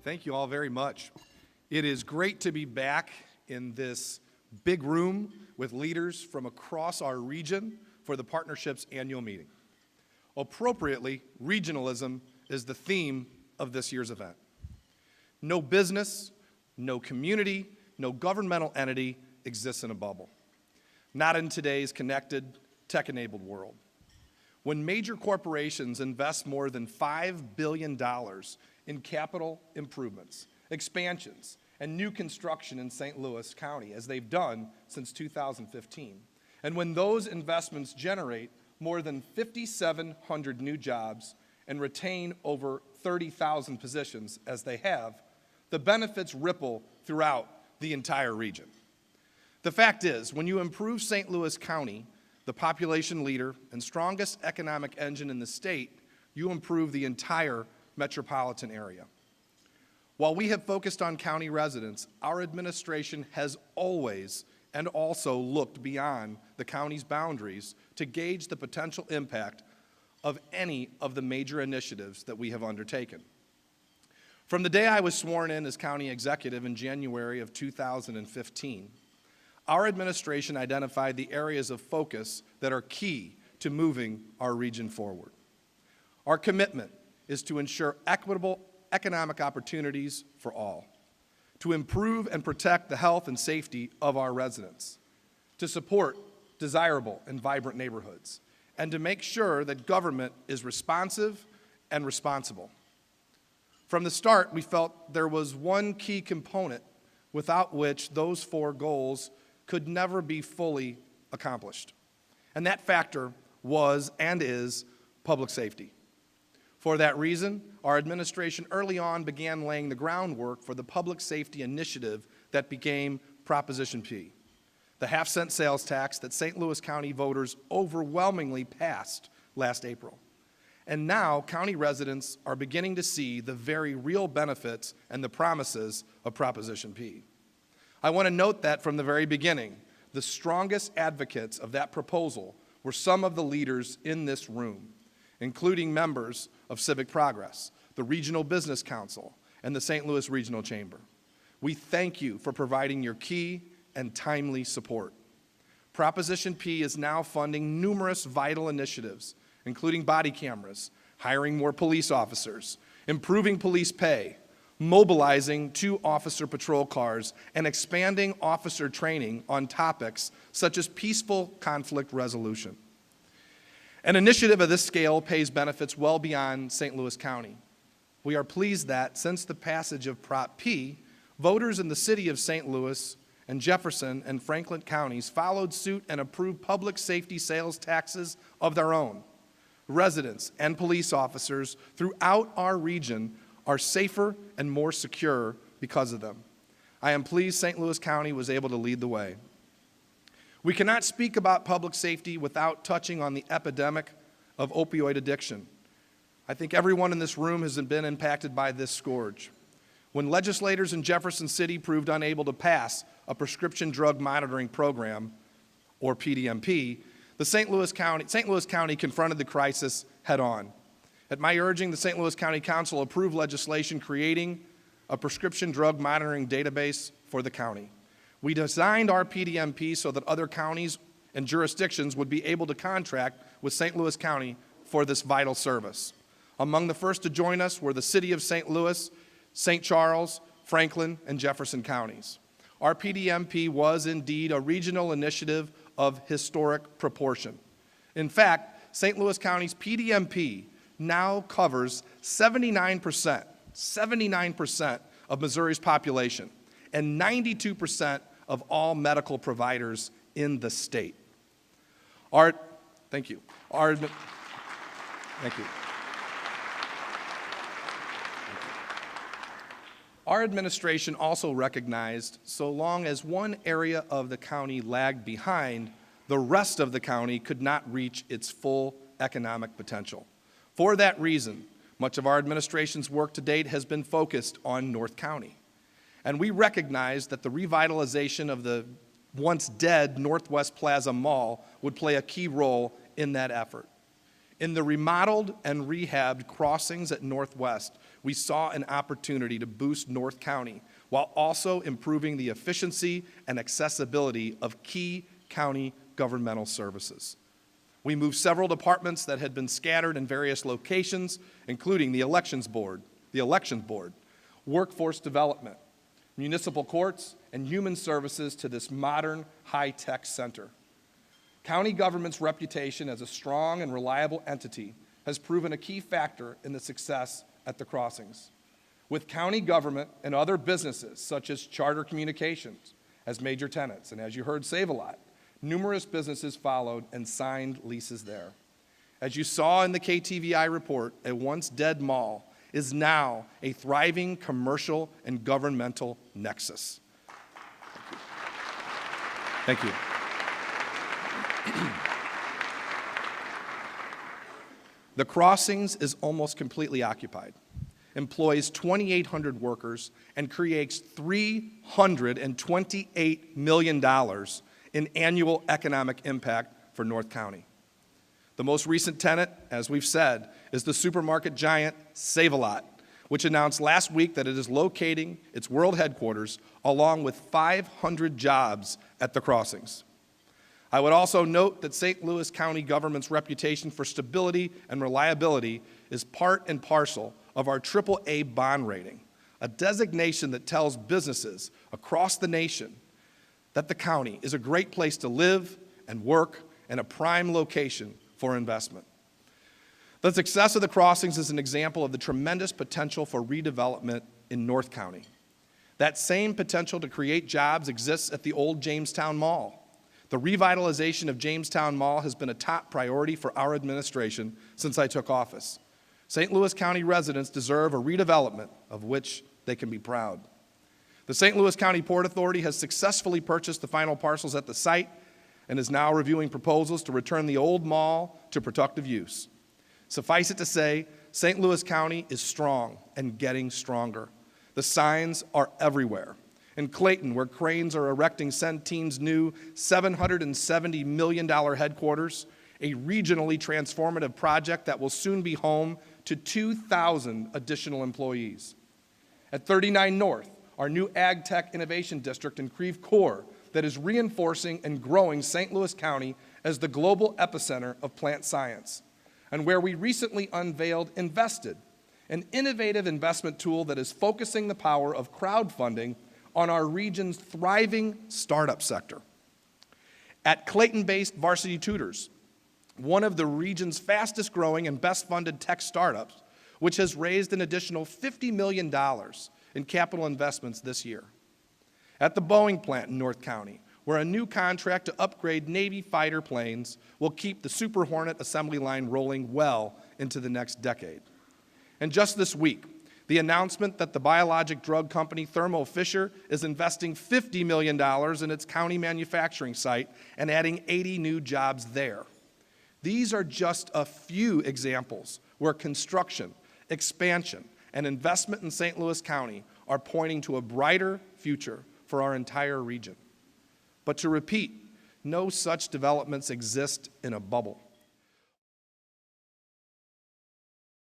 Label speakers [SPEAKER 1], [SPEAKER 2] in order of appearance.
[SPEAKER 1] Thank you all very much. It is great to be back in this big room with leaders from across our region for the Partnership's annual meeting. Appropriately, regionalism is the theme of this year's event. No business, no community, no governmental entity exists in a bubble. Not in today's connected, tech-enabled world. When major corporations invest more than $5 billion in capital improvements, expansions, and new construction in St. Louis County, as they've done since 2015, and when those investments generate more than 5,700 new jobs and retain over 30,000 positions, as they have, the benefits ripple throughout the entire region. The fact is, when you improve St. Louis County, the population leader and strongest economic engine in the state, you improve the entire metropolitan area. While we have focused on county residents, our administration has always and also looked beyond the county's boundaries to gauge the potential impact of any of the major initiatives that we have undertaken. From the day I was sworn in as county executive in January of 2015, our administration identified the areas of focus that are key to moving our region forward. Our commitment is to ensure equitable economic opportunities for all, to improve and protect the health and safety of our residents, to support desirable and vibrant neighborhoods, and to make sure that government is responsive and responsible. From the start, we felt there was one key component without which those four goals could never be fully accomplished, and that factor was and is public safety. For that reason, our administration early on began laying the groundwork for the public safety initiative that became Proposition P, the half-cent sales tax that St. Louis County voters overwhelmingly passed last April. And now, county residents are beginning to see the very real benefits and the promises of Proposition P. I want to note that from the very beginning, the strongest advocates of that proposal were some of the leaders in this room, including members of Civic Progress, the Regional Business Council, and the St. Louis Regional Chamber. We thank you for providing your key and timely support. Proposition P is now funding numerous vital initiatives, including body cameras, hiring more police officers, improving police pay, mobilizing 2 officer patrol cars, and expanding officer training on topics such as peaceful conflict resolution. An initiative of this scale pays benefits well beyond St. Louis County. We are pleased that, since the passage of Prop P, voters in the city of St. Louis and Jefferson and Franklin counties followed suit and approved public safety sales taxes of their own. Residents and police officers throughout our region are safer and more secure because of them. I am pleased St. Louis County was able to lead the way. We cannot speak about public safety without touching on the epidemic of opioid addiction. I think everyone in this room has been impacted by this scourge. When legislators in Jefferson City proved unable to pass a prescription drug monitoring program, or PDMP, the St. Louis County confronted the crisis head on. At my urging, the St. Louis County Council approved legislation creating a prescription drug monitoring database for the county. We designed our PDMP so that other counties and jurisdictions would be able to contract with St. Louis County for this vital service. Among the first to join us were the City of St. Louis, St. Charles, Franklin, and Jefferson counties. Our PDMP was indeed a regional initiative of historic proportion. In fact, St. Louis County's PDMP now covers 79% of Missouri's population and 92% of all medical providers in the state. Thank you. Our administration also recognized so long as one area of the county lagged behind, the rest of the county could not reach its full economic potential. For that reason, much of our administration's work to date has been focused on North County. And we recognize that the revitalization of the once dead Northwest Plaza Mall would play a key role in that effort. In the remodeled and rehabbed crossings at Northwest, we saw an opportunity to boost North County while also improving the efficiency and accessibility of key county governmental services. We moved several departments that had been scattered in various locations, including the Elections Board, Workforce Development, Municipal Courts, and Human Services to this modern, high-tech center. County government's reputation as a strong and reliable entity has proven a key factor in the success at the crossings. With county government and other businesses, such as Charter Communications, as major tenants, and as you heard, Save-A-Lot, numerous businesses followed and signed leases there. As you saw in the KTVI report, a once dead mall is now a thriving commercial and governmental nexus. Thank you. The Crossings is almost completely occupied, employs 2,800 workers, and creates $328 million in annual economic impact for North County. The most recent tenant, as we've said, is the supermarket giant Save-A-Lot, which announced last week that it is locating its world headquarters along with 500 jobs at the Crossings. I would also note that St. Louis County government's reputation for stability and reliability is part and parcel of our AAA bond rating, a designation that tells businesses across the nation that the county is a great place to live and work and a prime location for investment. The success of the Crossings is an example of the tremendous potential for redevelopment in North County. That same potential to create jobs exists at the old Jamestown Mall. The revitalization of Jamestown Mall has been a top priority for our administration since I took office. St. Louis County residents deserve a redevelopment of which they can be proud. The St. Louis County Port Authority has successfully purchased the final parcels at the site and is now reviewing proposals to return the old mall to productive use. Suffice it to say, St. Louis County is strong and getting stronger. The signs are everywhere. In Clayton, where cranes are erecting Centene's new $770 million headquarters, a regionally transformative project that will soon be home to 2,000 additional employees. At 39 North, our new Ag Tech Innovation District in Creve Coeur that is reinforcing and growing St. Louis County as the global epicenter of plant science, and where we recently unveiled Invested, an innovative investment tool that is focusing the power of crowdfunding on our region's thriving startup sector. At Clayton-based Varsity Tutors, one of the region's fastest growing and best funded tech startups, which has raised an additional $50 million in capital investments this year. At the Boeing plant in North County, where a new contract to upgrade Navy fighter planes will keep the Super Hornet assembly line rolling well into the next decade. And just this week, the announcement that the biologic drug company Thermo Fisher is investing $50 million in its county manufacturing site and adding 80 new jobs there. These are just a few examples where construction, expansion, and investment in St. Louis County are pointing to a brighter future for our entire region. But to repeat, no such developments exist in a bubble.